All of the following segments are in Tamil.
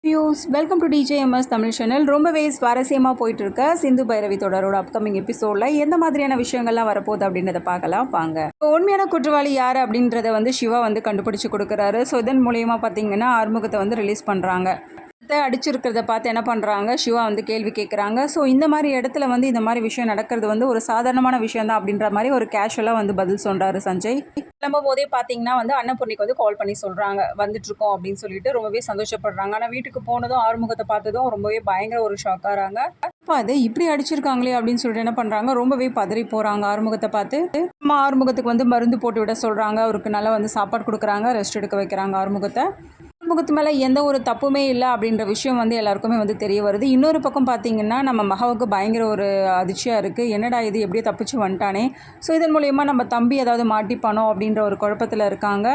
Views welcome to TJMS Tamil channel. ரொம்பவே சுவாரஸ்யமாக போயிட்டு இருக்க சிந்து பைரவி தொடரோட அப்கமிங் எபிசோடில் எந்த மாதிரியான விஷயங்கள்லாம் வரப்போகுது அப்படின்றத பார்க்கலாம் வாங்க. உண்மையான குற்றவாளி யார் அப்படின்றத சிவா கண்டுபிடிச்சு கொடுக்குறாரு. ஸோ இதன் மூலியமாக பார்த்தீங்கன்னா ஆறுமுகத்தை ரிலீஸ் பண்ணுறாங்க. அடிச்சிருக்கிறத பார்த்து என்ன பண்ணுறாங்க, சிவா கேள்வி கேட்குறாங்க. ஸோ இந்த மாதிரி இடத்துல இந்த மாதிரி விஷயம் நடக்கிறது ஒரு சாதாரணமான விஷயம் தான் அப்படின்ற மாதிரி ஒரு கேஷுவலாக பதில் சொல்கிறாரு சஞ்சய். கிளம்பும் போதே பார்த்தீங்கன்னா அன்னபூர்ணிக்கு கால் பண்ணி சொல்கிறாங்க வந்துட்டுருக்கோம் அப்படின்னு சொல்லிட்டு ரொம்பவே சந்தோஷப்படுறாங்க. ஆனால் வீட்டுக்கு போனதும் ஆறுமுகத்தை பார்த்ததும் ரொம்பவே பயங்கர ஒரு ஷாக்காகிறாங்க. அப்போ அது இப்படி அடிச்சிருக்காங்களே அப்படின்னு சொல்லிட்டு என்ன பண்ணுறாங்க, ரொம்பவே பதறி போகிறாங்க. ஆறுமுகத்தை பார்த்து ஆறுமுகத்துக்கு மருந்து போட்டு விட சொல்கிறாங்க. அவருக்கு நல்லா சாப்பாடு கொடுக்குறாங்க, ரெஸ்ட் எடுக்க வைக்கிறாங்க. ஆறுமுகத்து மேலே எந்த ஒரு தப்புமே இல்லை அப்படின்ற விஷயம் எல்லாருக்குமே தெரிய வருது. இன்னொரு பக்கம் பார்த்தீங்கன்னா நம்ம மகாவுக்கு பயங்கர ஒரு அதிர்ச்சியாக இருக்குது. என்னடா இது எப்படியோ தப்பிச்சு வந்துட்டானே, ஸோ இதன் மூலயமா நம்ம தம்பி ஏதாவது மாட்டிப்பானோ அப்படின்ற ஒரு குழப்பத்தில் இருக்காங்க.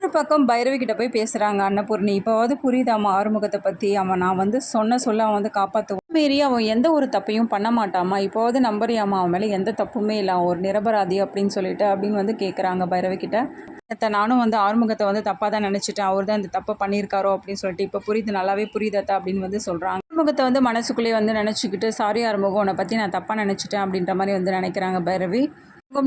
ஒரு பக்கம் பைரவி கிட்ட போய் பேசுகிறாங்க அன்னபூர்ணி. இப்போவாவது புரியுதாம்மா ஆறுமுகத்தை பற்றி, நான் சொல்ல அவன் காப்பாற்றுவான், மீறி அவன் எந்த ஒரு தப்பையும் பண்ண மாட்டாமா, இப்போவாவது நம்புறியாமா, அவன் மேலே எந்த தப்புமே இல்லை, அவன் ஒரு நிரபராதி அப்படின்னு சொல்லிட்டு அப்படின்னு கேட்குறாங்க பைரவி கிட்ட. நானும் ஆறுமுகத்தை தப்பாக தான் நினச்சிட்டேன், அவர் தான் இந்த தப்பை பண்ணியிருக்காரோ அப்படின்னு சொல்லிட்டு இப்போ புரியுது, நல்லாவே புரியுதா அப்படின்னு சொல்கிறாங்க. ஆறுமுகத்தை மனசுக்குள்ளேயே நடச்சிக்கிட்டு, சாரி ஆறுமுகம், உன்னை பற்றி நான் தப்பாக நினச்சிட்டேன் அப்படின்ற மாதிரி நினைக்கிறாங்க பைரவி.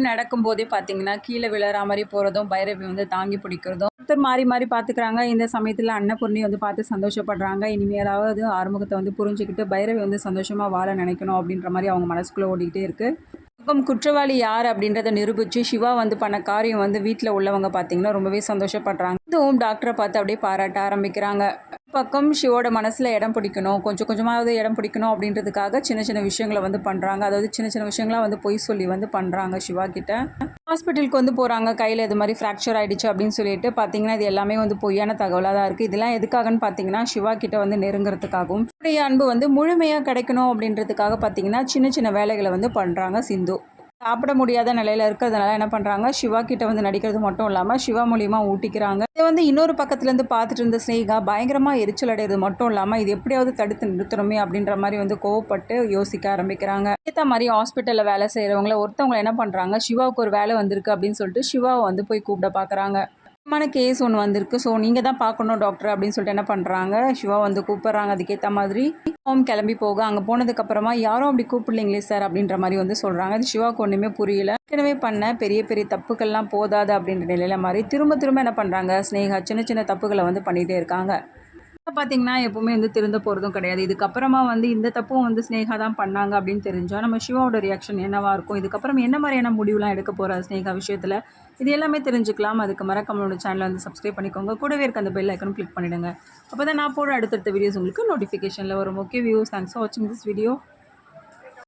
நடக்கும் போதே பார்த்தீங்கன்னா கீழே விழற மாதிரி போகிறதும் பைரவி தாங்கி பிடிக்கிறதும் ஒருத்தர் மாறி மாறி பார்த்துக்கிறாங்க. இந்த சமயத்தில் அன்னபூர்ணி பார்த்து சந்தோஷப்படுறாங்க. இனிமேலாவது ஆறுமுகத்தை புரிஞ்சுக்கிட்டு பைரவி சந்தோஷமாக வாழ நினைக்கணும் அப்படின்ற மாதிரி அவங்க மனசுக்குள்ளே ஓடிக்கிட்டே இருக்குது. குற்றவாளி யார் அப்படின்றத நிரூபித்து சிவா பண்ண காரியம் வீட்டில் உள்ளவங்க பார்த்தீங்கன்னா ரொம்பவே சந்தோஷப்படுறாங்க. இதுவும் டாக்டரை பார்த்து அப்படியே பாராட்ட ஆரம்பிக்கிறாங்க. பக்கம் சிவோட மனசில் இடம் பிடிக்கணும், கொஞ்சம் கொஞ்சமாவது இடம் பிடிக்கணும் அப்படின்றதுக்காக சின்ன சின்ன விஷயங்களை பண்ணுறாங்க. அதாவது சின்ன சின்ன விஷயங்களாக பொய் சொல்லி பண்ணுறாங்க சிவா கிட்ட. ஹாஸ்பிட்டலுக்கு போகிறாங்க, கையில் இது மாதிரி ஃப்ராக்சர் ஆகிடுச்சு அப்படின்னு சொல்லிட்டு பார்த்தீங்கன்னா இது எல்லாமே பொய்யான தகவலாக தான் இருக்குது. இதெல்லாம் எதுக்காகன்னு பார்த்தீங்கன்னா சிவா கிட்ட நெருங்கிறதுக்காகவும் அவருடைய அன்பு முழுமையாக கிடைக்கணும் அப்படின்றதுக்காக பார்த்தீங்கன்னா சின்ன சின்ன வேலைகளை பண்ணுறாங்க சிந்து. சாப்பிட முடியாத நிலையில் இருக்கிறதுனால என்ன பண்ணுறாங்க, சிவா கிட்ட நடிக்கிறது மட்டும் இல்லாமல் சிவா மூலியமாக ஊட்டிக்கிறாங்க. இதை இன்னொரு பக்கத்துலேருந்து பார்த்துட்டு இருந்த ஸ்னேகா பயங்கரமாக எரிச்சல் அடைகிறது மட்டும் இல்லாமல் இது எப்படியாவது தடுத்து நிறுத்தணுமே அப்படின்ற மாதிரி கோவப்பட்டு யோசிக்க ஆரம்பிக்கிறாங்க. ஏற்ற மாதிரி ஹாஸ்பிட்டலில் வேலை செய்கிறவங்கள ஒருத்தவங்களை என்ன பண்ணுறாங்க, சிவாவுக்கு ஒரு வேலை வந்திருக்கு அப்படின்னு சொல்லிட்டு சிவாவை போய் கூப்பிட பார்க்குறாங்க. கேஸ் ஒன்று வந்திருக்கு, ஸோ நீங்கள் தான் பார்க்கணும் டாக்டர் அப்படின்னு சொல்லிட்டு என்ன பண்ணுறாங்க, சிவா கூப்பிட்றாங்க. அதுக்கேற்ற மாதிரி ஹோம் கிளம்பி போக, அங்கே போனதுக்கப்புறமா யாரும் அப்படி கூப்பிடலைங்களே சார் அப்படின்ற மாதிரி சொல்கிறாங்க. அது சிவாவுக்கு ஒன்றுமே புரியல. ஏற்கனவே பண்ண பெரிய பெரிய தப்புக்கள்லாம் போதாது அப்படின்ற நிலையில மாதிரி திரும்ப திரும்ப என்ன பண்ணுறாங்க, ஸ்னேகா சின்ன சின்ன தப்புகளை பண்ணிகிட்டே இருக்காங்க. பார்த்தீங்கன்னா எப்பவுமே திருந்த போகிறதும் கிடையாது. இதுக்கப்புறமா இந்த தப்பும் ஸ்னேகா தான் பண்ணாங்க அப்படின்னு தெரிஞ்சால் நம்ம சிவாவோட ரியாக்ஷன் என்னவாக இருக்கும், இதுக்கப்புறம் என்ன மாதிரியான முடிவுலாம் எடுக்க போகிற ஸ்னேகா விஷயத்தில், இது எல்லாமே தெரிஞ்சுக்கலாம். அதுக்கு மறக்காம நம்மளோட சேனலை சப்ஸ்கிரைப் பண்ணிக்கோங்க. கூடவே இருக்க அந்த பெல் ஐக்கனும் கிளிக் பண்ணிவிடுங்க. அப்போ தான் நான் போடுற அடுத்தடுத்த வீடியோஸ் உங்களுக்கு நோட்டிஃபிகேஷனில் வரும். ஓகே வியூஸ், தேங்க்ஸ் ஃபார் வாட்சிங் திஸ் வீடியோ.